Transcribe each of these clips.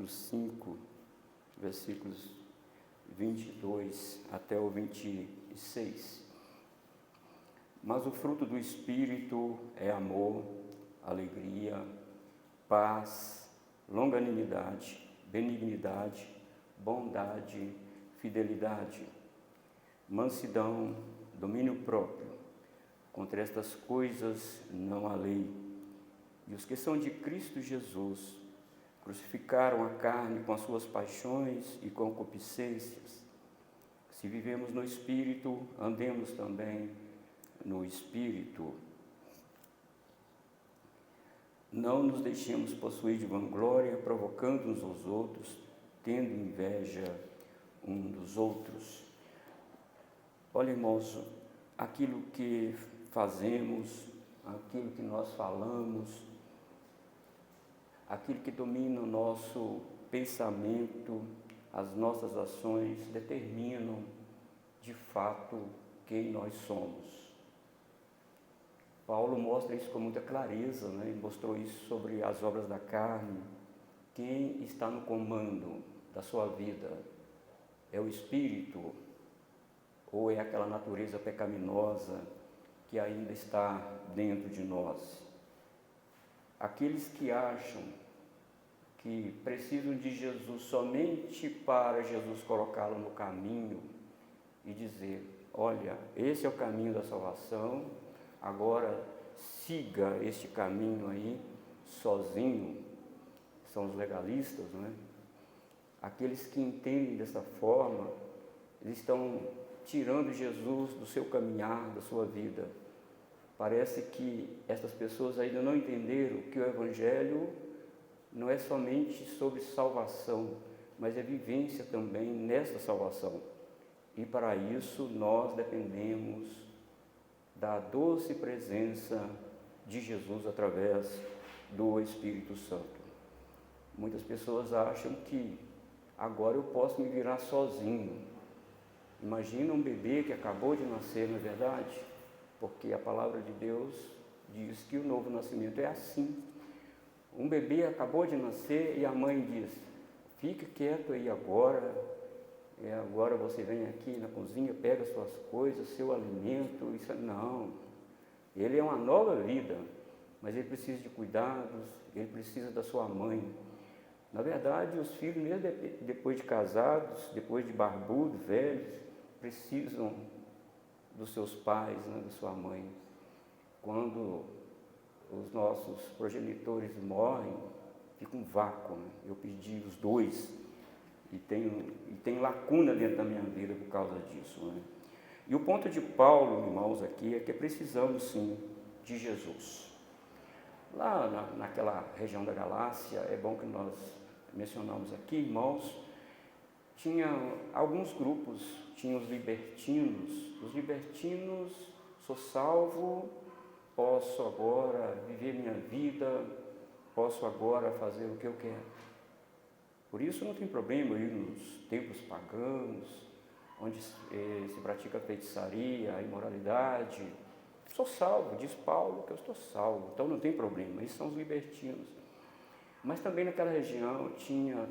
capítulo 5, versículos 22 até o 26. Mas o fruto do Espírito é amor, alegria, paz, longanimidade, benignidade, bondade, fidelidade, mansidão, domínio próprio. Contra estas coisas não há lei. E os que são de Cristo Jesus crucificaram a carne com as suas paixões e concupiscências. Se vivemos no Espírito, andemos também no Espírito. Não nos deixemos possuir de vanglória, provocando uns aos outros, tendo inveja um dos outros. Olha, irmãos, aquilo que fazemos, aquilo que nós falamos, aquilo que domina o nosso pensamento, as nossas ações, determinam de fato quem nós somos. Paulo mostra isso com muita clareza, né? Ele mostrou isso sobre as obras da carne. Quem está no comando da sua vida? É o Espírito? Ou é aquela natureza pecaminosa que ainda está dentro de nós? Aqueles que acham que precisam de Jesus somente para Jesus colocá-lo no caminho e dizer, olha, esse é o caminho da salvação, agora siga este caminho aí sozinho, são os legalistas, não é? Aqueles que entendem dessa forma, eles estão tirando Jesus do seu caminhar, da sua vida. Parece que essas pessoas ainda não entenderam que o Evangelho não é somente sobre salvação, mas é vivência também nessa salvação. E para isso nós dependemos da doce presença de Jesus através do Espírito Santo. Muitas pessoas acham que agora eu posso me virar sozinho. Imagina um bebê que acabou de nascer, não é verdade? Porque a palavra de Deus diz que o novo nascimento é assim. Um bebê acabou de nascer e a mãe diz, fique quieto aí agora, agora você vem aqui na cozinha, pega suas coisas, seu alimento, isso não. Ele é uma nova vida, mas ele precisa de cuidados, ele precisa da sua mãe. Na verdade, os filhos, mesmo depois de casados, depois de barbudos, velhos, precisam dos seus pais, né, da sua mãe. Quando os nossos progenitores morrem, fica um vácuo, né? Eu perdi os dois e tem lacuna dentro da minha vida por causa disso, né? E o ponto de Paulo, irmãos, aqui é que precisamos sim de Jesus. Lá naquela região da Galácia, é bom que nós mencionamos aqui, irmãos, tinha alguns grupos, tinha os libertinos. Os libertinos, sou salvo, posso agora viver minha vida, posso agora fazer o que eu quero. Por isso não tem problema ir nos templos pagãos, onde se pratica feitiçaria, a imoralidade. Sou salvo, diz Paulo que eu estou salvo, então não tem problema, esses são os libertinos. Mas também naquela região tinha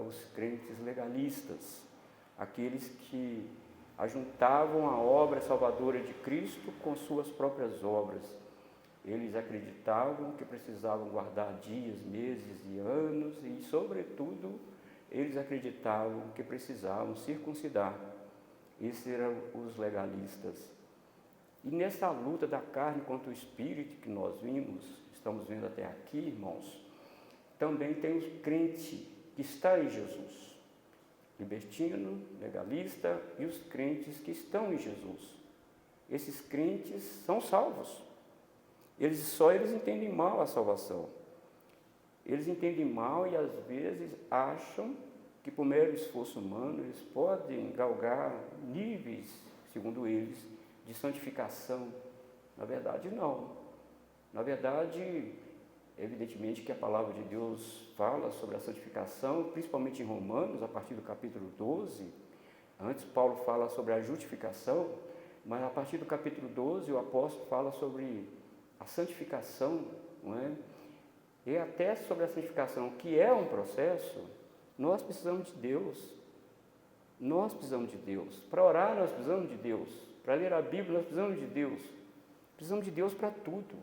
os crentes legalistas, aqueles que ajuntavam a obra salvadora de Cristo com suas próprias obras. Eles acreditavam que precisavam guardar dias, meses e anos e, sobretudo, eles acreditavam que precisavam circuncidar. Esses eram os legalistas. E nessa luta da carne contra o Espírito que nós estamos vendo até aqui, irmãos, também tem os crentes que estão em Jesus. Libertino, legalista e os crentes que estão em Jesus. Esses crentes são salvos. Eles entendem mal a salvação. Eles entendem mal e às vezes acham que por mero esforço humano eles podem galgar níveis, segundo eles, de santificação. Na verdade, não. Na verdade, evidentemente que a palavra de Deus fala sobre a santificação, principalmente em Romanos, a partir do capítulo 12. Antes Paulo fala sobre a justificação, mas a partir do capítulo 12 o apóstolo fala sobre a santificação, não é? E até sobre a santificação, que é um processo, Nós precisamos de Deus. Nós precisamos de Deus. Para orar, nós precisamos de Deus. Para ler a Bíblia, nós precisamos de Deus. Precisamos de Deus para tudo.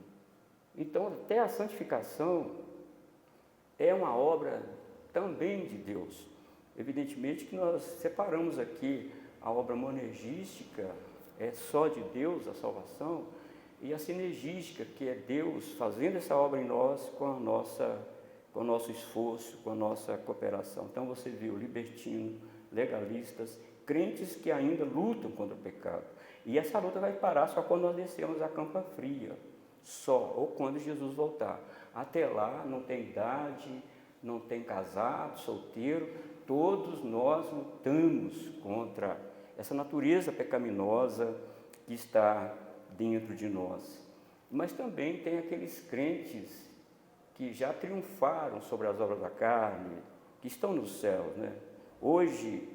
Então, até a santificação é uma obra também de Deus. Evidentemente que nós separamos aqui a obra monergística, é só de Deus a salvação, e a sinergística, que é Deus fazendo essa obra em nós com o nosso esforço, com a nossa cooperação. Então você viu libertino, legalistas, crentes que ainda lutam contra o pecado. E essa luta vai parar só quando nós descermos a campa fria, só, ou quando Jesus voltar. Até lá não tem idade, não tem casado, solteiro, todos nós lutamos contra essa natureza pecaminosa que está dentro de nós. Mas também tem aqueles crentes que já triunfaram sobre as obras da carne, que estão no céu, né? Hoje,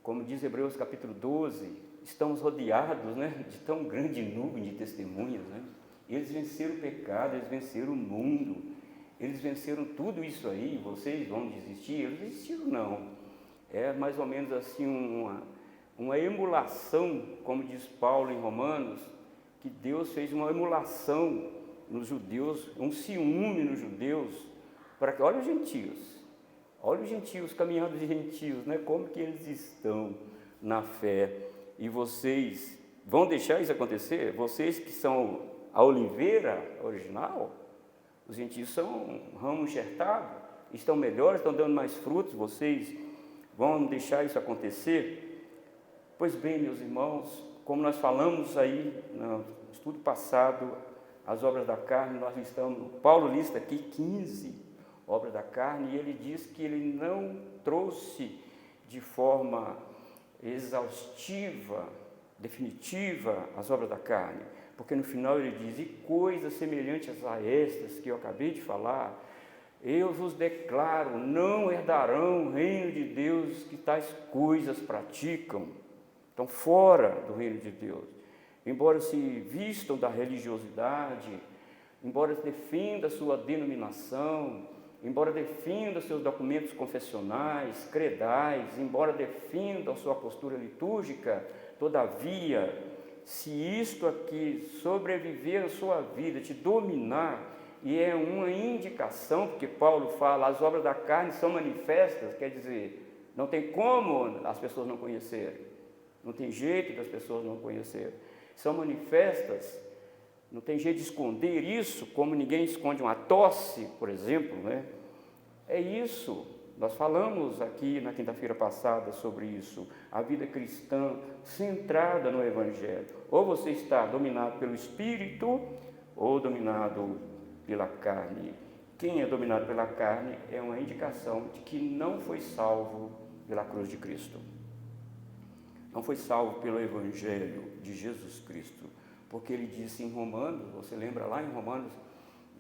como diz Hebreus capítulo 12, estamos rodeados, né, de tão grande nuvem de testemunhas, né? Eles venceram o pecado, eles venceram o mundo, eles venceram tudo isso aí. Vocês vão desistir? Eles desistiram não. É mais ou menos assim uma emulação, como diz Paulo em Romanos, que Deus fez uma emulação nos judeus, um ciúme nos judeus, para que, olha os gentios, caminhando de gentios, né? Como que eles estão na fé. E vocês vão deixar isso acontecer? Vocês que são a oliveira original, os gentios são um ramo enxertado, estão melhores, estão dando mais frutos, vocês vão deixar isso acontecer? Pois bem, meus irmãos, como nós falamos aí no estudo passado, as obras da carne, nós listamos, Paulo lista aqui 15 obras da carne, e ele diz que ele não trouxe de forma exaustiva, definitiva, as obras da carne, porque no final ele diz: e coisas semelhantes a estas que eu acabei de falar, eu vos declaro, não herdarão o reino de Deus que tais coisas praticam. Estão fora do reino de Deus. Embora se vistam da religiosidade, embora defenda a sua denominação, embora defenda seus documentos confessionais, credais, embora defenda a sua postura litúrgica, todavia, se isto aqui sobreviver a sua vida, te dominar, e é uma indicação, porque Paulo fala, as obras da carne são manifestas, quer dizer, não tem como as pessoas não conhecerem, não tem jeito das pessoas não conhecerem, são manifestas, não tem jeito de esconder isso, como ninguém esconde uma tosse, por exemplo, né? É isso, nós falamos aqui na quinta-feira passada sobre isso, a vida cristã centrada no Evangelho, ou você está dominado pelo Espírito, ou dominado pela carne. Quem é dominado pela carne é uma indicação de que não foi salvo pela cruz de Cristo, não foi salvo pelo Evangelho de Jesus Cristo, porque ele disse em Romanos, você lembra lá em Romanos,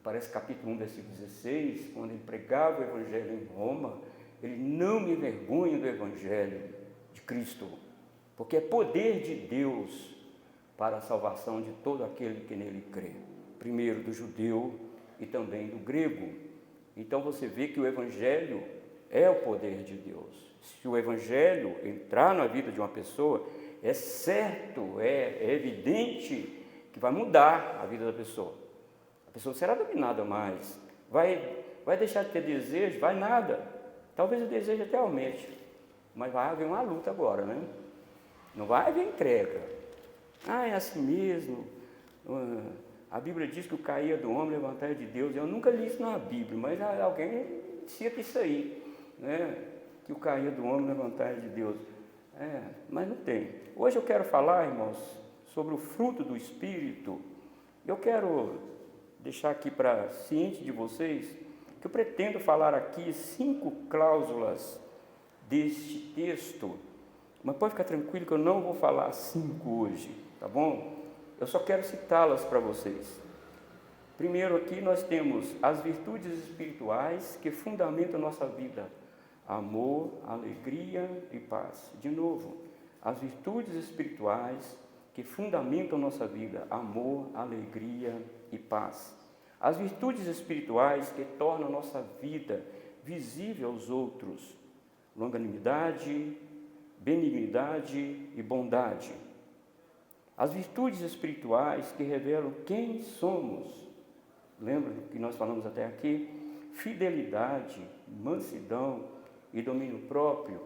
parece capítulo 1, versículo 16, quando ele pregava o Evangelho em Roma, ele: não me envergonho do Evangelho de Cristo, porque é poder de Deus para a salvação de todo aquele que nele crê, primeiro do judeu e também do grego. Então você vê que o Evangelho é o poder de Deus. Se o Evangelho entrar na vida de uma pessoa, é certo, é evidente que vai mudar a vida da pessoa. A pessoa será dominada mais, vai deixar de ter desejo, vai nada. Talvez o desejo até aumente, mas vai haver uma luta agora, né? Não vai haver entrega. É assim mesmo. A Bíblia diz que o cair do homem, levantar de Deus. Eu nunca li isso na Bíblia, mas alguém cita isso aí, né? Que o cair do homem, levantar de Deus. Mas não tem. Hoje eu quero falar, irmãos, sobre o fruto do Espírito. Eu quero deixar aqui para ciente de vocês que eu pretendo falar aqui 5 cláusulas deste texto, mas pode ficar tranquilo que eu não vou falar 5 hoje, tá bom? Eu só quero citá-las para vocês. Primeiro aqui nós temos as virtudes espirituais que fundamentam a nossa vida: amor, alegria e paz. De novo, as virtudes espirituais que fundamentam a nossa vida: amor, alegria e paz. As virtudes espirituais que tornam a nossa vida visível aos outros: longanimidade, benignidade e bondade. As virtudes espirituais que revelam quem somos. Lembra do que nós falamos até aqui? Fidelidade, mansidão e domínio próprio.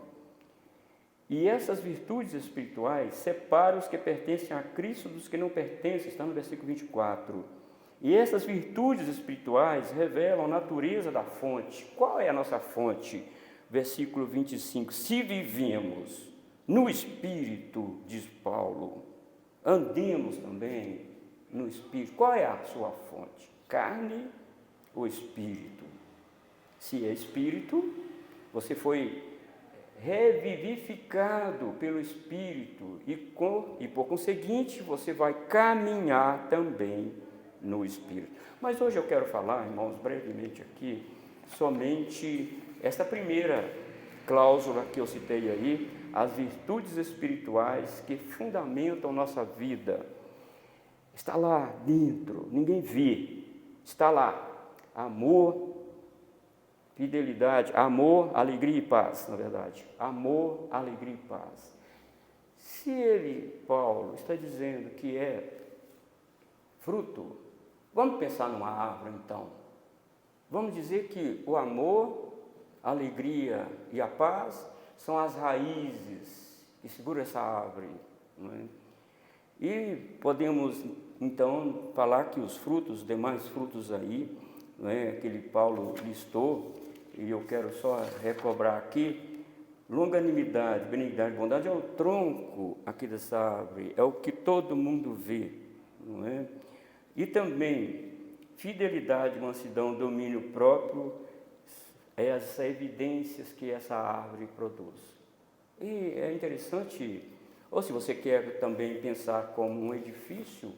E essas virtudes espirituais separam os que pertencem a Cristo dos que não pertencem, está no versículo 24. E essas virtudes espirituais revelam a natureza da fonte. Qual é a nossa fonte? Versículo 25. Se vivemos no Espírito, diz Paulo, andemos também no Espírito. Qual é a sua fonte? Carne ou Espírito? Se é Espírito, você foi revivificado pelo Espírito e por conseguinte você vai caminhar também no Espírito. Mas hoje eu quero falar, irmãos, brevemente aqui, somente essa primeira cláusula que eu citei aí, as virtudes espirituais que fundamentam nossa vida. Está lá dentro, ninguém vê, está lá, amor, fidelidade, amor, alegria e paz, na verdade. Amor, alegria e paz. Se ele, Paulo, está dizendo que é fruto, vamos pensar numa árvore então. Vamos dizer que o amor, a alegria e a paz são as raízes que seguram essa árvore. Não é? E podemos então falar que os frutos, os demais frutos aí, não é, aquele Paulo listou, e eu quero só recobrar aqui, longanimidade, benignidade, bondade é o tronco aqui dessa árvore, é o que todo mundo vê, não é? E também fidelidade, mansidão, domínio próprio, é as evidências que essa árvore produz. E é interessante, ou se você quer também pensar como um edifício,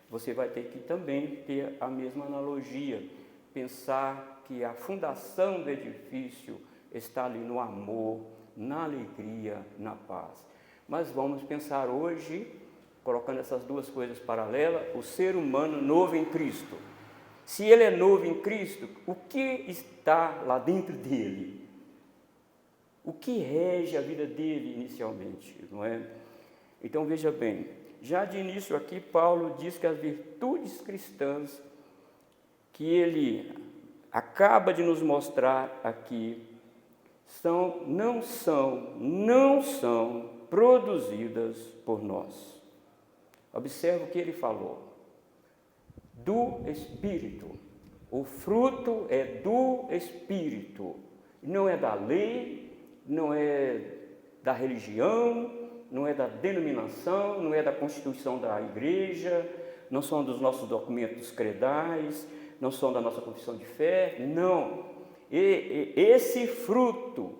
você vai ter que também ter a mesma analogia, pensar que a fundação do edifício está ali no amor, na alegria, na paz. Mas vamos pensar hoje, colocando essas duas coisas paralelas, o ser humano novo em Cristo. Se ele é novo em Cristo, o que está lá dentro dele? O que rege a vida dele inicialmente, não é? Então veja bem, já de início aqui Paulo diz que as virtudes cristãs que ele acaba de nos mostrar aqui não são produzidas por nós. Observe o que ele falou. Do Espírito. O fruto é do Espírito. Não é da lei, não é da religião, não é da denominação, não é da constituição da igreja, não são dos nossos documentos credais, não são da nossa confissão de fé, não. Esse fruto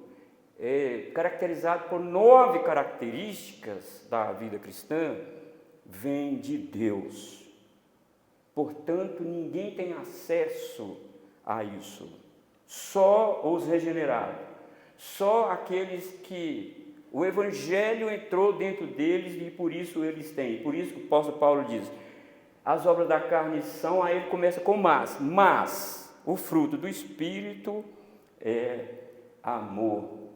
é caracterizado por 9 características da vida cristã, vem de Deus. Portanto, ninguém tem acesso a isso. Só os regenerados, só aqueles que o Evangelho entrou dentro deles e por isso eles têm. Por isso que o apóstolo Paulo diz, as obras da carne são, aí ele começa com mas o fruto do Espírito é amor.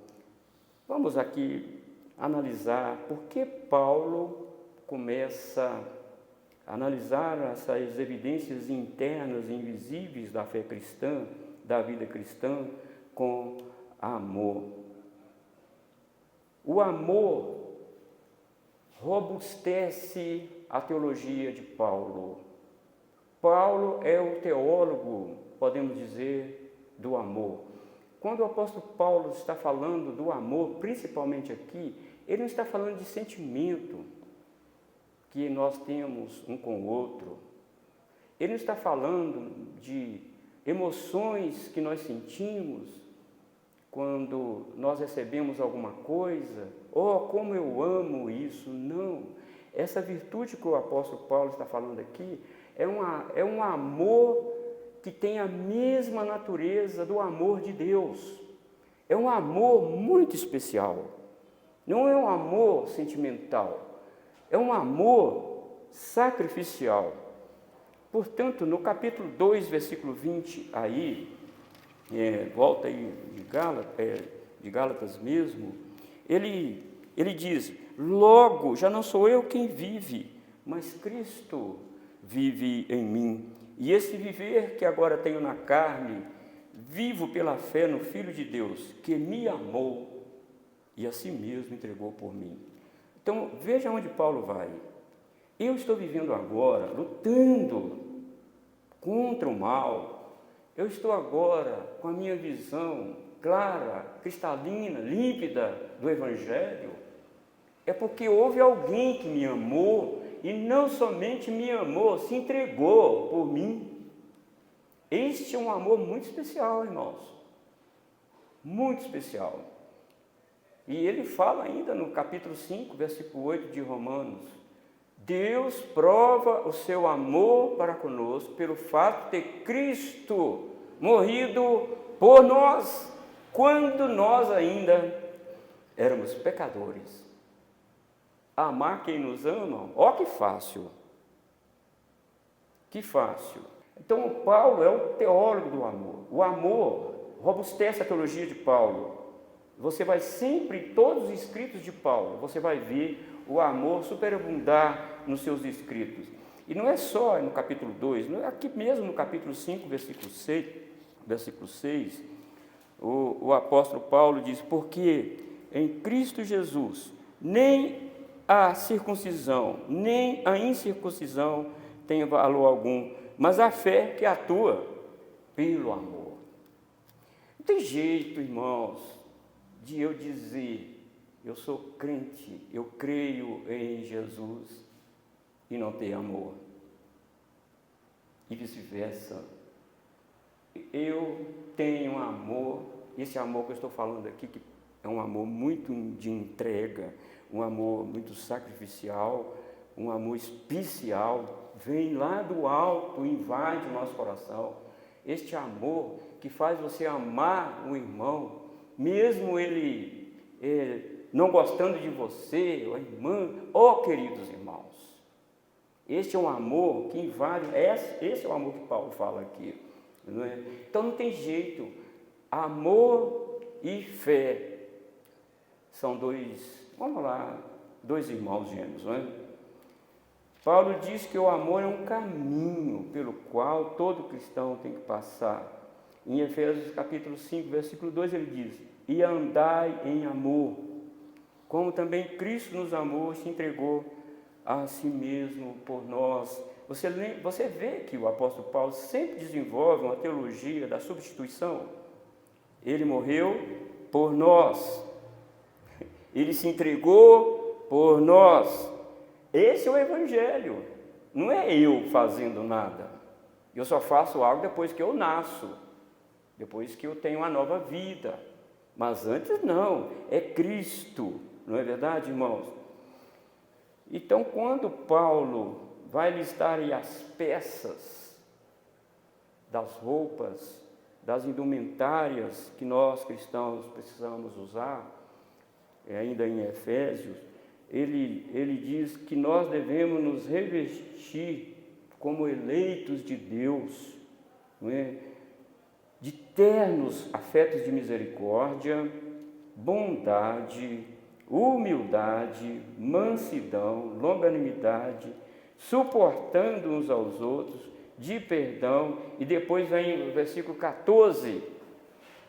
Vamos aqui analisar por que Paulo começa a analisar essas evidências internas e invisíveis da fé cristã, da vida cristã, com amor. O amor robustece a teologia de Paulo. Paulo é o teólogo, podemos dizer, do amor. Quando o apóstolo Paulo está falando do amor, principalmente aqui, ele não está falando de sentimento que nós temos um com o outro. Ele não está falando de emoções que nós sentimos quando nós recebemos alguma coisa. Oh, como eu amo isso! Não. Essa virtude que o apóstolo Paulo está falando aqui é um amor que tem a mesma natureza do amor de Deus. É um amor muito especial. Não é um amor sentimental. É um amor sacrificial. Portanto, no capítulo 2, versículo 20, aí, volta aí de Gálatas mesmo, ele diz: logo, já não sou eu quem vive, mas Cristo vive em mim. E esse viver que agora tenho na carne, vivo pela fé no Filho de Deus, que me amou e a si mesmo entregou por mim. Então, veja onde Paulo vai. Eu estou vivendo agora, lutando contra o mal. Eu estou agora com a minha visão clara, cristalina, límpida do Evangelho. É porque houve alguém que me amou, e não somente me amou, se entregou por mim. Este é um amor muito especial, irmãos. Muito especial. E ele fala ainda no capítulo 5, versículo 8 de Romanos: Deus prova o seu amor para conosco pelo fato de ter Cristo morrido por nós, quando nós ainda éramos pecadores. Amar quem nos ama, ó que fácil. Que fácil. Então, Paulo é o teólogo do amor. O amor robustece a teologia de Paulo. Você vai sempre, em todos os escritos de Paulo, você vai ver o amor superabundar nos seus escritos. E não é só no capítulo 2, aqui mesmo no capítulo 5, versículo 6, o apóstolo Paulo diz: porque em Cristo Jesus nem a circuncisão, nem a incircuncisão tem valor algum, mas a fé que atua pelo amor. Não tem jeito, irmãos, de eu dizer: eu sou crente, eu creio em Jesus, e não ter amor. E vice-versa. Eu tenho amor, esse amor que eu estou falando aqui, que é um amor muito de entrega, um amor muito sacrificial, um amor especial, vem lá do alto, invade o nosso coração. Este amor que faz você amar o irmão, mesmo ele não gostando de você, a irmã, queridos irmãos. Este é um amor que invade, esse é o amor que Paulo fala aqui. Não é? Então não tem jeito, amor e fé são dois irmãos gêmeos, não é? Paulo diz que o amor é um caminho pelo qual todo cristão tem que passar. Em Efésios capítulo 5, versículo 2, ele diz: e andai em amor, como também Cristo nos amou e se entregou a si mesmo por nós. Você vê que o apóstolo Paulo sempre desenvolve uma teologia da substituição. Ele morreu por nós, ele se entregou por nós. Esse é o Evangelho. Não é eu fazendo nada. Eu só faço algo depois que eu nasço, depois que eu tenho uma nova vida. Mas antes não, é Cristo. Não é verdade, irmãos? Então, quando Paulo vai listar aí as peças das roupas, das indumentárias que nós cristãos precisamos usar, ainda em Efésios, ele diz que nós devemos nos revestir como eleitos de Deus, não é? De ternos afetos de misericórdia, bondade, humildade, mansidão, longanimidade, suportando uns aos outros, de perdão. E depois vem o versículo 14: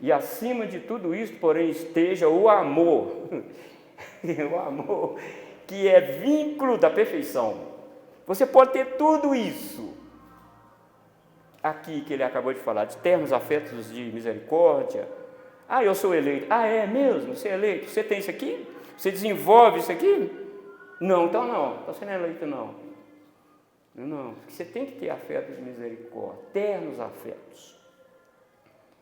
e acima de tudo isso, porém, esteja o amor, o amor que é vínculo da perfeição. Você pode ter tudo isso aqui que ele acabou de falar, de ternos afetos de misericórdia. Eu sou eleito. É mesmo? Você é eleito? Você tem isso aqui? Você desenvolve isso aqui? Não, então não. Então você não é eleito, não. Não, você tem que ter afetos de misericórdia, ternos afetos.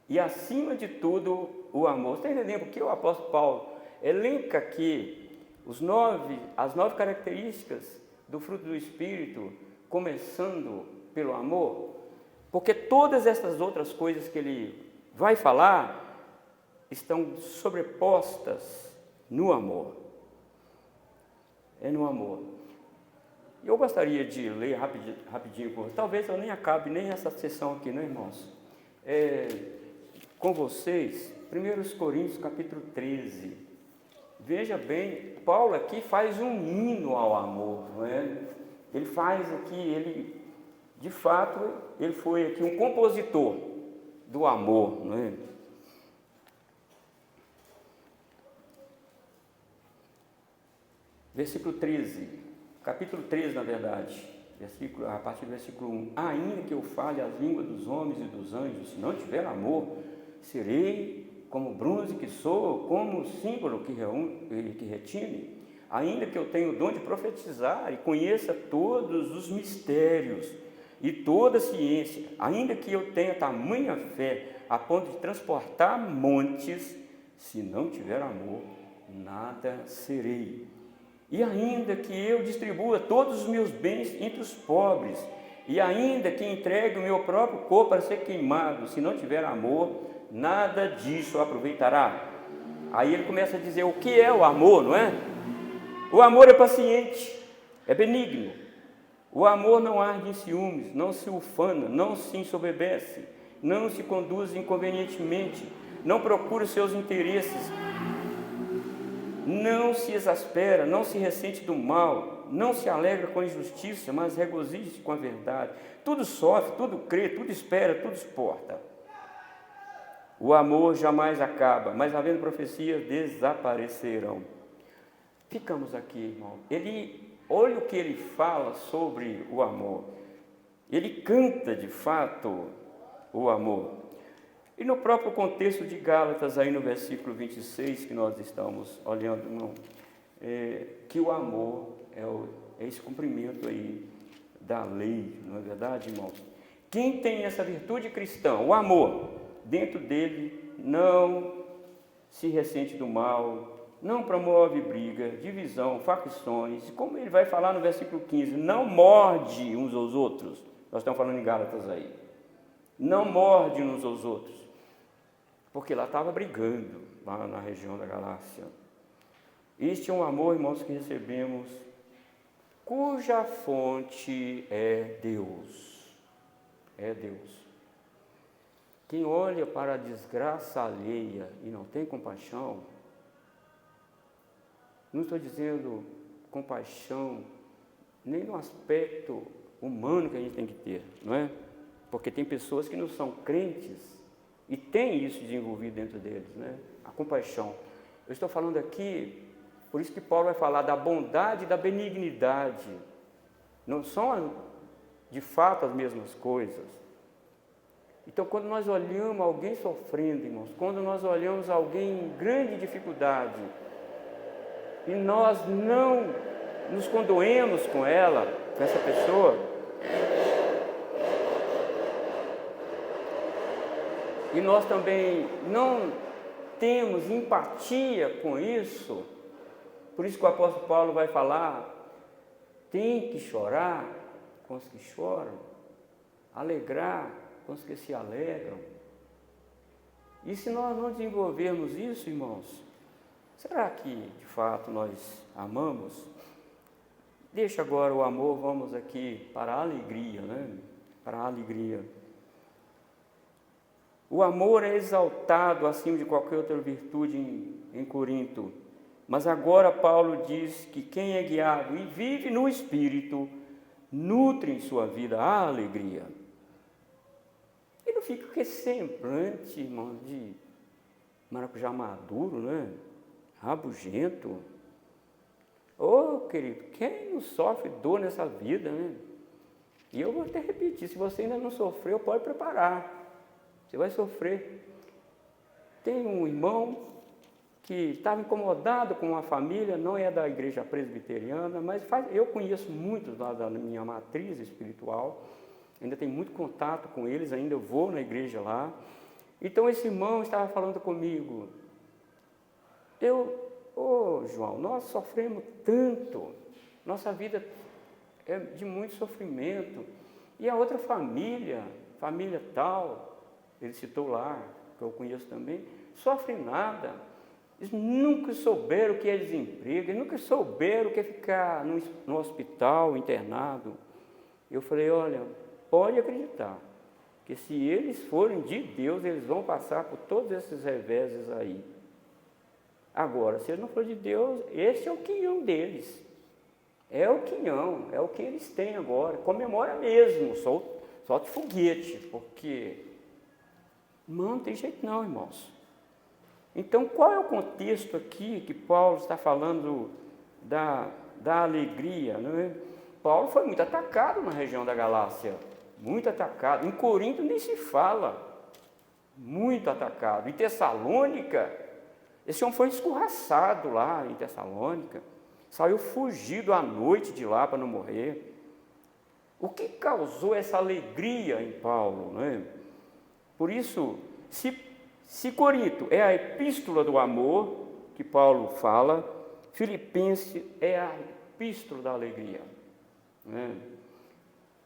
E acima de tudo, o amor. Você está entendendo porque o apóstolo Paulo elenca aqui as 9 características do fruto do Espírito, começando pelo amor? Porque todas essas outras coisas que ele vai falar estão sobrepostas no amor. É no amor. Eu gostaria de ler rapidinho, talvez eu nem acabe nem essa sessão aqui, né, irmãos? Com vocês, 1 Coríntios capítulo 13. Veja bem, Paulo aqui faz um hino ao amor, não é? Ele faz aqui, de fato, ele foi aqui um compositor do amor, não é? Versículo 13, capítulo 13, na verdade, a partir do versículo 1. Ainda que eu fale as línguas dos homens e dos anjos, se não tiver amor, serei como bronze que sou, como símbolo que retine. Ainda que eu tenha o dom de profetizar e conheça todos os mistérios e toda a ciência, ainda que eu tenha tamanha fé a ponto de transportar montes, se não tiver amor, nada serei. E ainda que eu distribua todos os meus bens entre os pobres, e ainda que entregue o meu próprio corpo para ser queimado, se não tiver amor, nada disso aproveitará. Aí ele começa a dizer o que é o amor, não é? O amor é paciente, é benigno. O amor não arde em ciúmes, não se ufana, não se ensoberbece, não se conduz inconvenientemente, não procura os seus interesses, não se exaspera, não se ressente do mal, não se alegra com a injustiça, mas regozija-se com a verdade. Tudo sofre, tudo crê, tudo espera, tudo suporta. O amor jamais acaba, mas havendo profecias, desaparecerão. Ficamos aqui, irmão. Olha o que ele fala sobre o amor. Ele canta, de fato, o amor. E no próprio contexto de Gálatas, aí no versículo 26, que nós estamos olhando, irmão, que o amor é esse cumprimento aí da lei, não é verdade, irmãos? Quem tem essa virtude cristã, o amor, dentro dele não se ressente do mal, não promove briga, divisão, facções, e como ele vai falar no versículo 15, não morde uns aos outros. Nós estamos falando em Gálatas aí. Não morde uns aos outros. Porque lá estava brigando, lá na região da Galácia. Este é um amor, irmãos, que recebemos, cuja fonte é Deus. É Deus. Quem olha para a desgraça alheia e não tem compaixão, não estou dizendo compaixão nem no aspecto humano que a gente tem que ter, não é? Porque tem pessoas que não são crentes e tem isso desenvolvido dentro deles, né? A compaixão. Eu estou falando aqui, por isso que Paulo vai falar da bondade e da benignidade. Não são, de fato, as mesmas coisas. Então, quando nós olhamos alguém sofrendo, irmãos, quando nós olhamos alguém em grande dificuldade, e nós não nos condoemos com ela, com essa pessoa, e nós também não temos empatia com isso, por isso que o apóstolo Paulo vai falar, tem que chorar com os que choram, alegrar com os que se alegram. E se nós não desenvolvermos isso, irmãos, será que de fato nós amamos? Deixa agora o amor, vamos aqui para a alegria, né? Para a alegria. O amor é exaltado acima de qualquer outra virtude em Corinto. Mas agora Paulo diz que quem é guiado e vive no Espírito, nutre em sua vida a alegria. E não fica recém-plante, irmão, de maracujá maduro, né? Rabugento. Querido, quem não sofre dor nessa vida, né? E eu vou até repetir, se você ainda não sofreu, pode preparar. Você vai sofrer. Tem um irmão que estava incomodado com uma família, não é da igreja presbiteriana, mas eu conheço muitos lá da minha matriz espiritual, ainda tenho muito contato com eles, ainda vou na igreja lá. Então esse irmão estava falando comigo, João, nós sofremos tanto, nossa vida é de muito sofrimento, e a outra família tal, ele citou lá, que eu conheço também, sofre nada. Eles nunca souberam o que é desemprego, eles nunca souberam o que é ficar no hospital, internado. Eu falei, olha, pode acreditar, que se eles forem de Deus, eles vão passar por todos esses reveses aí. Agora, se eles não forem de Deus, esse é o quinhão deles. É o quinhão, é o que eles têm agora. Comemora mesmo, solte foguete, porque não tem jeito não, irmãos. Então, qual é o contexto aqui que Paulo está falando da alegria, não é? Paulo foi muito atacado na região da Galácia, muito atacado. Em Corinto nem se fala, muito atacado. Em Tessalônica, esse homem foi escorraçado lá em Tessalônica, saiu fugido à noite de lá para não morrer. O que causou essa alegria em Paulo, não é? Por isso, se Corinto é a epístola do amor, que Paulo fala, Filipenses é a epístola da alegria. Né?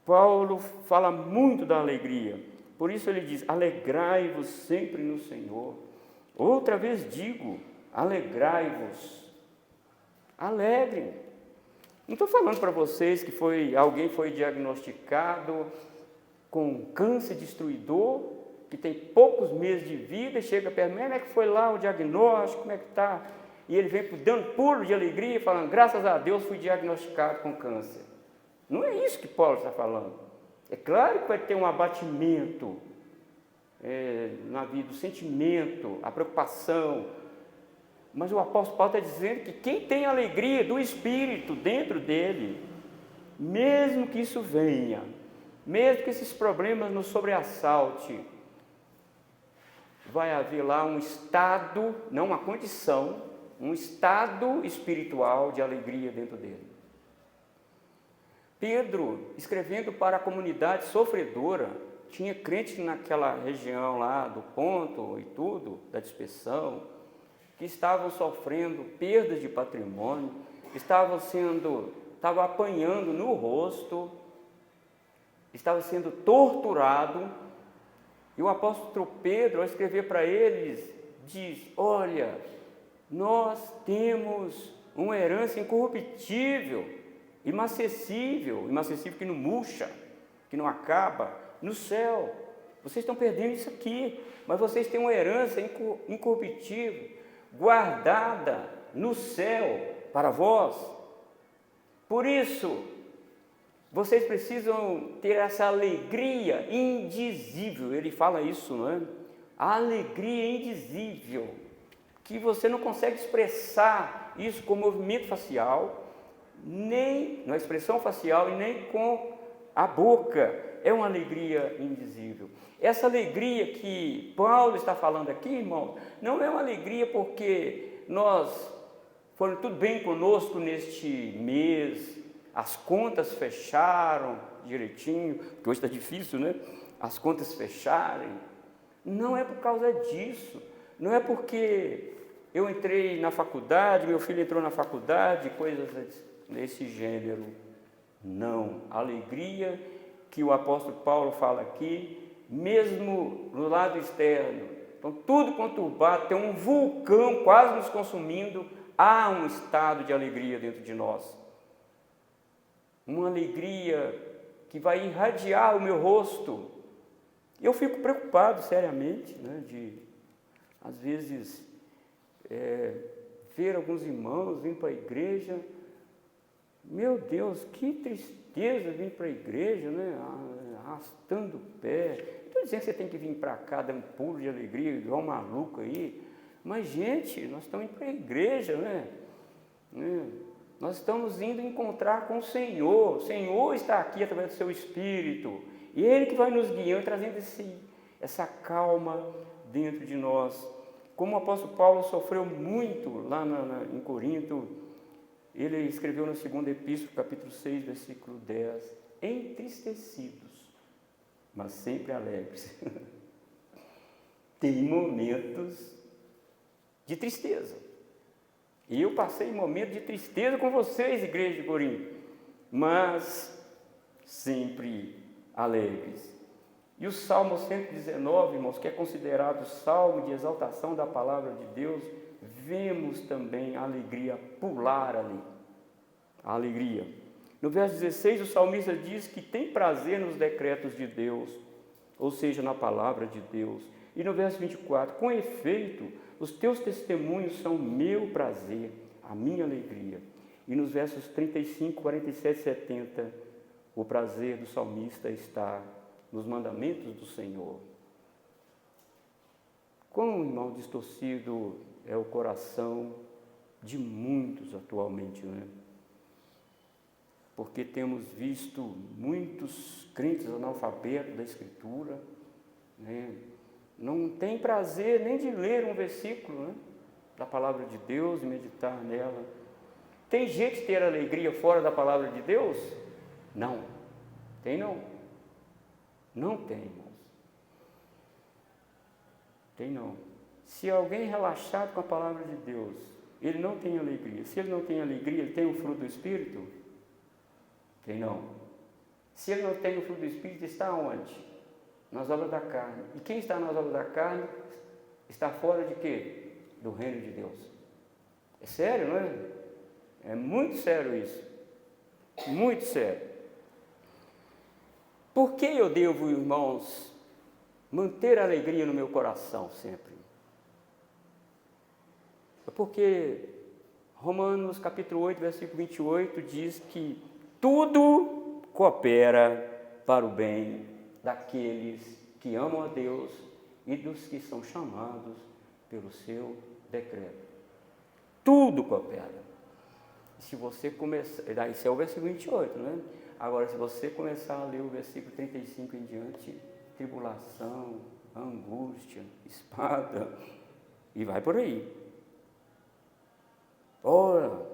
Paulo fala muito da alegria, por isso ele diz, alegrai-vos sempre no Senhor. Outra vez digo, alegrai-vos, alegrem. Não estou falando para vocês que alguém foi diagnosticado com câncer destruidor, que tem poucos meses de vida, e chega perto, como é que foi lá o diagnóstico, como é que está? E ele vem dando pulo de alegria, falando, graças a Deus fui diagnosticado com câncer. Não é isso que Paulo está falando. É claro que vai ter um abatimento na vida, o sentimento, a preocupação, mas o apóstolo Paulo está dizendo que quem tem alegria do Espírito dentro dele, mesmo que isso venha, mesmo que esses problemas nos sobreassalte, vai haver lá um estado, não uma condição, um estado espiritual de alegria dentro dele. Pedro, escrevendo para a comunidade sofredora, tinha crente naquela região lá do Ponto e tudo, da dispersão, que estavam sofrendo perdas de patrimônio, estavam apanhando no rosto, estavam sendo torturados. E o apóstolo Pedro, ao escrever para eles, diz, olha, nós temos uma herança incorruptível, inacessível que não murcha, que não acaba, no céu. Vocês estão perdendo isso aqui, mas vocês têm uma herança incorruptível, guardada no céu para vós. Por isso, vocês precisam ter essa alegria indizível, ele fala isso, não é? A alegria indizível, que você não consegue expressar isso com movimento facial, nem na expressão facial e nem com a boca, é uma alegria indizível. Essa alegria que Paulo está falando aqui, irmão, não é uma alegria porque foi tudo bem conosco neste mês, as contas fecharam direitinho, porque hoje está difícil, né? As contas fecharem. Não é por causa disso, não é porque eu entrei na faculdade, meu filho entrou na faculdade, coisas desse gênero. Não, a alegria que o apóstolo Paulo fala aqui, mesmo no lado externo, então tudo conturbado, tem um vulcão quase nos consumindo, há um estado de alegria dentro de nós. Uma alegria que vai irradiar o meu rosto. Eu fico preocupado seriamente, né, às vezes, ver alguns irmãos vindo para a igreja. Meu Deus, que tristeza vir para a igreja, né, arrastando o pé. Não estou dizendo que você tem que vir para cá dando pulo de alegria, igual um maluco aí. Mas, gente, nós estamos indo para a igreja, né? Nós estamos indo encontrar com o Senhor está aqui através do seu Espírito, e Ele que vai nos guiando, trazendo essa calma dentro de nós. Como o apóstolo Paulo sofreu muito lá em Corinto, ele escreveu na segunda epístola, capítulo 6, versículo 10, entristecidos, mas sempre alegres. Tem momentos de tristeza. E eu passei momentos de tristeza com vocês, igreja de Corinto, mas sempre alegres. E o Salmo 119, irmãos, que é considerado o salmo de exaltação da palavra de Deus, vemos também a alegria pular ali. A alegria. No verso 16, o salmista diz que tem prazer nos decretos de Deus. ou seja, na palavra de Deus. E no verso 24, com efeito, os teus testemunhos são meu prazer, a minha alegria. E nos versos 35, 47 e 70, o prazer do salmista está nos mandamentos do Senhor. Quão, irmão, distorcido é o coração de muitos atualmente, não é? Porque temos visto muitos crentes analfabetos da Escritura, né? Não tem prazer nem de ler um versículo, né, da palavra de Deus e meditar nela. Tem jeito de ter alegria fora da palavra de Deus? Não. Tem não? Não tem, irmãos. Tem não. Se alguém relaxado com a palavra de Deus, ele não tem alegria. Se ele não tem alegria, ele tem o fruto do Espírito? Tem não. Se ele não tem o fruto do Espírito, está onde? Nas obras da carne. E quem está nas obras da carne está fora de quê? Do reino de Deus. É sério, não é? É muito sério isso. Muito sério. Por que eu devo, irmãos, manter a alegria no meu coração sempre? É porque Romanos capítulo 8, versículo 28 diz que tudo coopera para o bem daqueles que amam a Deus e dos que são chamados pelo seu decreto. Tudo coopera. Se você começar, esse é o versículo 28, né? Agora, se você começar a ler o versículo 35 em diante, tribulação, angústia, espada, e vai por aí. Ora,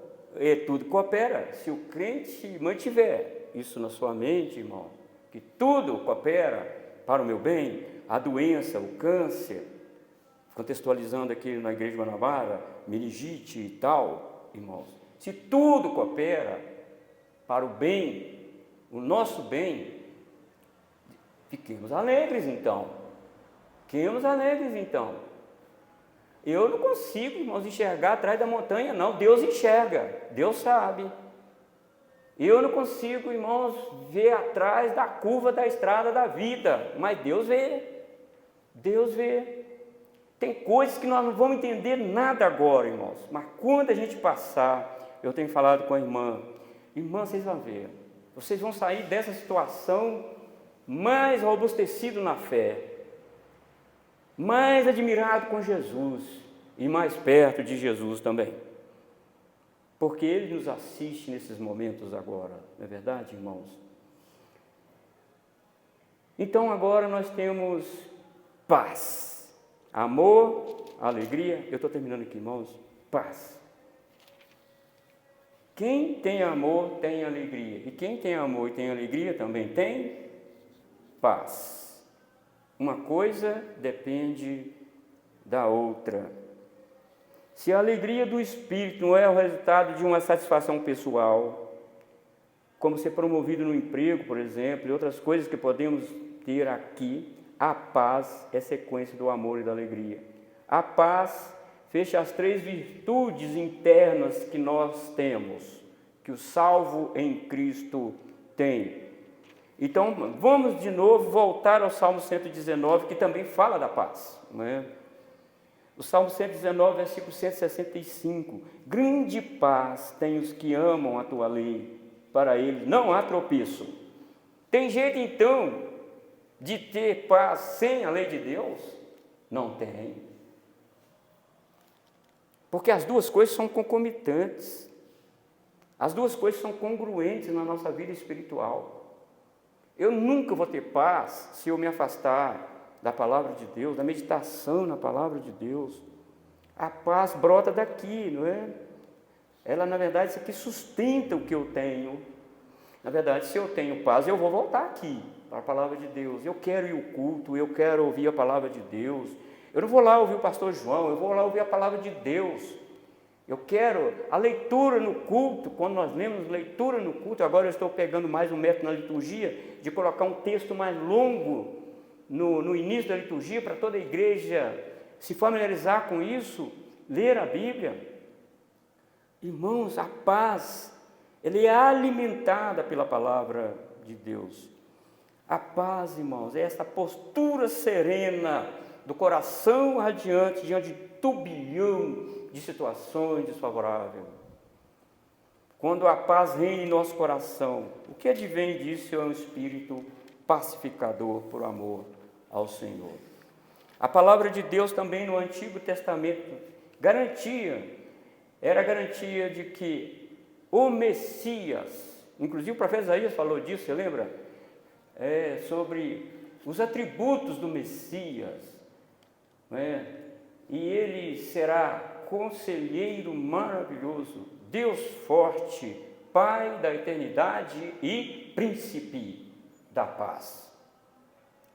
tudo coopera. Se o crente mantiver isso na sua mente, irmão, que tudo coopera para o meu bem, a doença, o câncer, contextualizando aqui na igreja de Guanabara, meningite e tal, irmãos, se tudo coopera para o bem, o nosso bem, fiquemos alegres então. Fiquemos alegres então. Eu não consigo, irmãos, enxergar atrás da montanha, não. Deus enxerga, Deus sabe. Eu não consigo, irmãos, ver atrás da curva da estrada da vida, mas Deus vê. Deus vê. Tem coisas que nós não vamos entender nada agora, irmãos, mas quando a gente passar, eu tenho falado com a irmã, vocês vão ver, vocês vão sair dessa situação mais robustecido na fé, mais admirado com Jesus e mais perto de Jesus também. Porque Ele nos assiste nesses momentos agora, não é verdade, irmãos? Então agora nós temos paz, amor, alegria. Eu estou terminando aqui, irmãos. Paz. Quem tem amor tem alegria. E quem tem amor e tem alegria também tem paz. Uma coisa depende da outra. Se a alegria do Espírito não é o resultado de uma satisfação pessoal, como ser promovido no emprego, por exemplo, e outras coisas que podemos ter aqui, a paz é sequência do amor e da alegria. A paz fecha as 3 virtudes internas que nós temos, que o salvo em Cristo tem. Então, vamos de novo voltar ao Salmo 119, que também fala da paz, não é? O Salmo 119, versículo 165. Grande paz tem os que amam a tua lei, para eles não há tropeço. Tem jeito então de ter paz sem a lei de Deus? Não tem. Porque as duas coisas são concomitantes. As duas coisas são congruentes na nossa vida espiritual. Eu nunca vou ter paz se eu me afastar da palavra de Deus, da meditação na palavra de Deus. A paz brota daqui, não é? Ela, na verdade, isso aqui sustenta o que eu tenho. Na verdade, se eu tenho paz, eu vou voltar aqui para a palavra de Deus. Eu quero ir ao culto, eu quero ouvir a palavra de Deus. Eu não vou lá ouvir o pastor João, eu vou lá ouvir a palavra de Deus. Eu quero a leitura no culto. Quando nós lemos leitura no culto, agora eu estou pegando mais um método na liturgia, de colocar um texto mais longo no início da liturgia, para toda a igreja se familiarizar com isso, ler a Bíblia. Irmãos, a paz, ela é alimentada pela palavra de Deus. A paz, irmãos, é essa postura serena do coração radiante diante de turbilhão de situações desfavoráveis. Quando a paz reina em nosso coração, o que advém disso é um espírito pacificador por amor ao Senhor. A palavra de Deus também no Antigo Testamento era a garantia de que o Messias, inclusive o profeta Isaías falou disso, você lembra? Sobre os atributos do Messias, e ele será conselheiro maravilhoso, Deus forte, Pai da eternidade e príncipe da paz.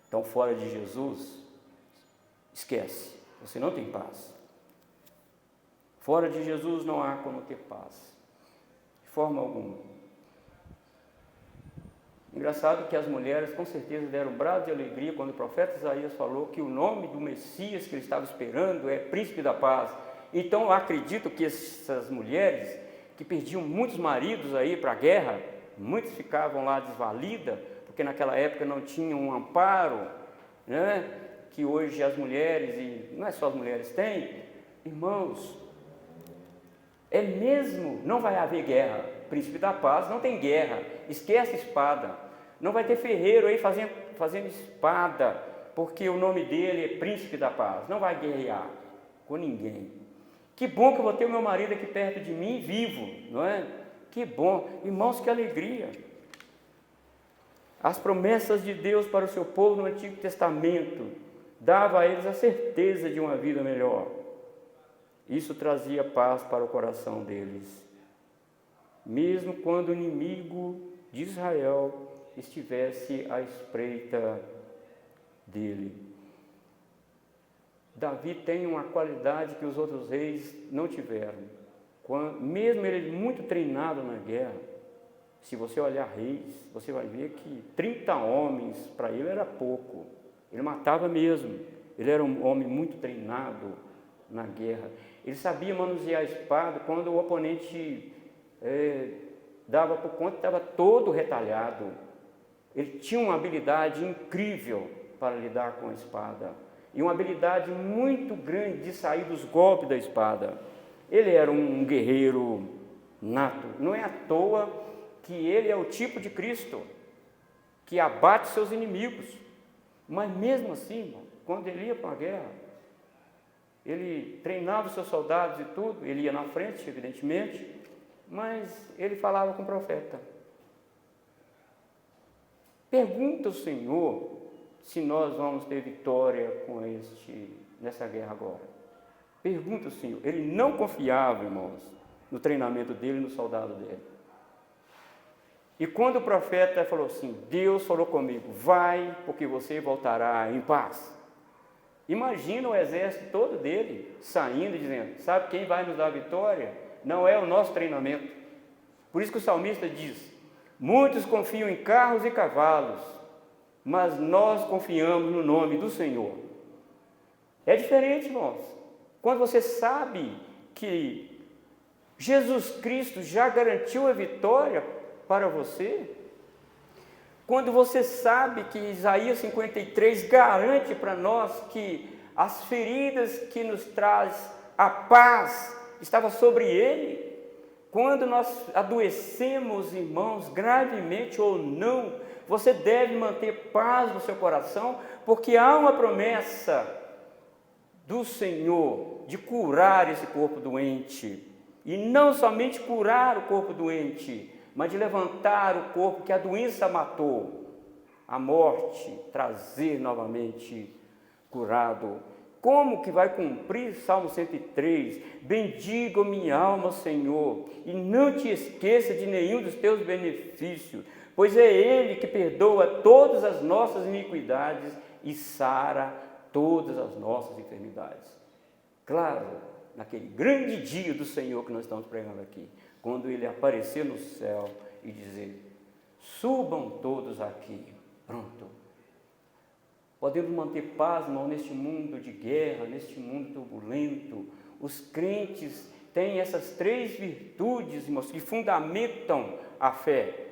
Então, fora de Jesus, esquece, você não tem paz. Fora de Jesus não há como ter paz, de forma alguma. Engraçado que as mulheres com certeza deram um brado de alegria quando o profeta Isaías falou que o nome do Messias que ele estava esperando é Príncipe da Paz. Então eu acredito que essas mulheres que perdiam muitos maridos aí para a guerra, muitos ficavam lá desvalidas, porque naquela época não tinham um amparo, que hoje as mulheres, e não é só as mulheres, têm. Irmãos, não vai haver guerra. Príncipe da Paz não tem guerra, esquece espada, não vai ter ferreiro aí fazendo espada, porque o nome dele é Príncipe da Paz, não vai guerrear com ninguém. Que bom que eu vou ter o meu marido aqui perto de mim, vivo, não é? Que bom, irmãos, que alegria. As promessas de Deus para o seu povo no Antigo Testamento dava a eles a certeza de uma vida melhor. Isso trazia paz para o coração deles, mesmo quando o inimigo de Israel estivesse à espreita dele. Davi tem uma qualidade que os outros reis não tiveram. Mesmo ele muito treinado na guerra, se você olhar reis, você vai ver que 30 homens para ele era pouco. Ele matava mesmo. Ele era um homem muito treinado na guerra. Ele sabia manusear a espada quando o oponente dava por conta que estava todo retalhado. Ele tinha uma habilidade incrível para lidar com a espada e uma habilidade muito grande de sair dos golpes da espada. Ele era um guerreiro nato. Não é à toa que ele é o tipo de Cristo que abate seus inimigos. Mas mesmo assim, irmão, quando ele ia para a guerra, ele treinava os seus soldados e tudo, ele ia na frente, evidentemente, mas ele falava com o profeta. Pergunta ao Senhor se nós vamos ter vitória nessa guerra agora. Pergunta ao Senhor. Ele não confiava, irmãos, no treinamento dele, no soldado dele. E quando o profeta falou assim, Deus falou comigo, vai, porque você voltará em paz. Imagina o exército todo dele saindo e dizendo, sabe quem vai nos dar a vitória? Não é o nosso treinamento. Por isso que o salmista diz, muitos confiam em carros e cavalos, mas nós confiamos no nome do Senhor. É diferente, irmãos. Quando você sabe que Jesus Cristo já garantiu a vitória para você, quando você sabe que Isaías 53 garante para nós que as feridas que nos traz a paz estavam sobre ele, quando nós adoecemos, irmãos, gravemente ou não, você deve manter paz no seu coração, porque há uma promessa do Senhor de curar esse corpo doente, e não somente curar o corpo doente, mas de levantar o corpo que a doença matou, a morte, trazer novamente curado. Como que vai cumprir Salmo 103? Bendiga minha alma ao Senhor, e não te esqueça de nenhum dos teus benefícios, pois é Ele que perdoa todas as nossas iniquidades e sara todas as nossas enfermidades. Claro, naquele grande dia do Senhor que nós estamos pregando aqui, quando Ele aparecer no céu e dizer, subam todos aqui, pronto. Podemos manter paz, irmão, neste mundo de guerra, neste mundo turbulento. Os crentes têm essas 3 virtudes, irmãos, que fundamentam a fé.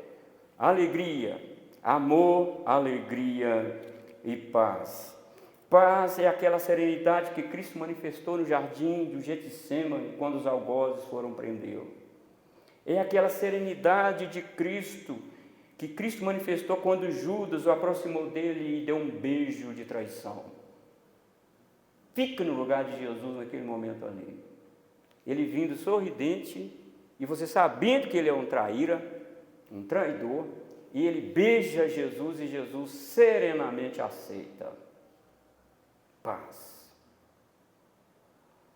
A alegria, amor, alegria e paz. Paz é aquela serenidade que Cristo manifestou no jardim do Getsêmani, quando os algozes foram prendê-lo. É aquela serenidade de Cristo, que Cristo manifestou quando Judas o aproximou dele e deu um beijo de traição. Fica no lugar de Jesus naquele momento ali. Ele vindo sorridente, e você sabendo que ele é um traíra, um traidor, e ele beija Jesus, e Jesus serenamente aceita. Paz.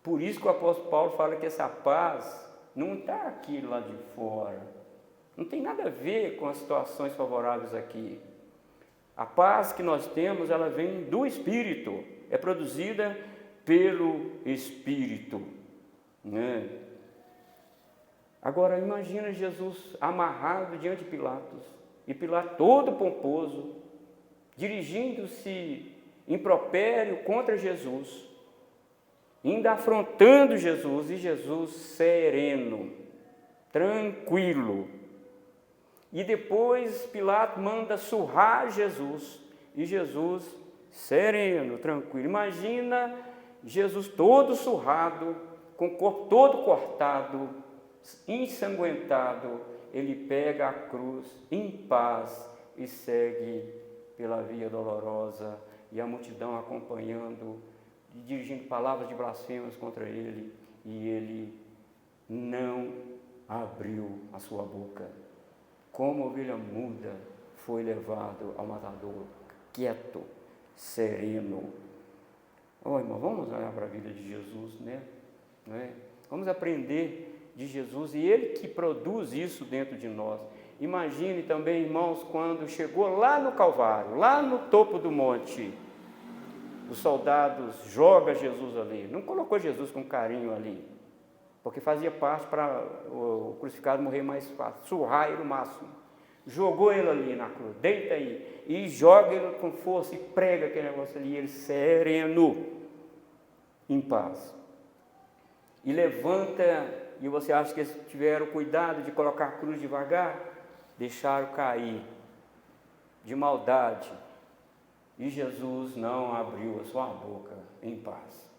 Por isso que o apóstolo Paulo fala que essa paz não está aqui lá de fora. Não tem nada a ver com as situações favoráveis aqui. A paz que nós temos, ela vem do Espírito, é produzida pelo Espírito, né? Agora imagina Jesus amarrado diante de Pilatos, e Pilatos todo pomposo, dirigindo-se impropério contra Jesus, ainda afrontando Jesus, e Jesus sereno, tranquilo. E depois Pilatos manda surrar Jesus, e Jesus sereno, tranquilo. Imagina Jesus todo surrado, com o corpo todo cortado, ensanguentado, ele pega a cruz em paz e segue pela via dolorosa, e a multidão acompanhando, dirigindo palavras de blasfemas contra ele, e ele não abriu a sua boca. Como ovelha muda, foi levado ao matador, quieto, sereno. Irmão, vamos olhar para a vida de Jesus, né? Vamos aprender de Jesus, e Ele que produz isso dentro de nós. Imagine também, irmãos, quando chegou lá no Calvário, lá no topo do monte, os soldados jogam Jesus ali, não colocou Jesus com carinho ali, porque fazia parte para o crucificado morrer mais fácil, surrar ele o máximo. Jogou ele ali na cruz, deita aí, e joga ele com força, e prega aquele negócio ali, ele sereno, em paz. E levanta, e você acha que eles tiveram cuidado de colocar a cruz devagar? Deixaram cair, de maldade. E Jesus não abriu a sua boca em paz.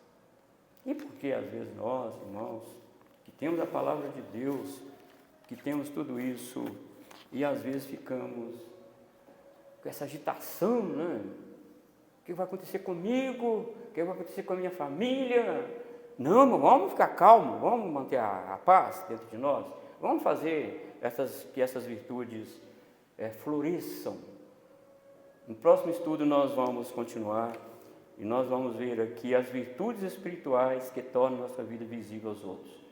E por que às vezes nós, irmãos, que temos a palavra de Deus, que temos tudo isso, e às vezes ficamos com essa agitação, né? O que vai acontecer comigo? O que vai acontecer com a minha família? Não, vamos ficar calmos, vamos manter a paz dentro de nós, vamos fazer que essas virtudes floresçam. No próximo estudo nós vamos continuar, e nós vamos ver aqui as virtudes espirituais que tornam nossa vida visível aos outros.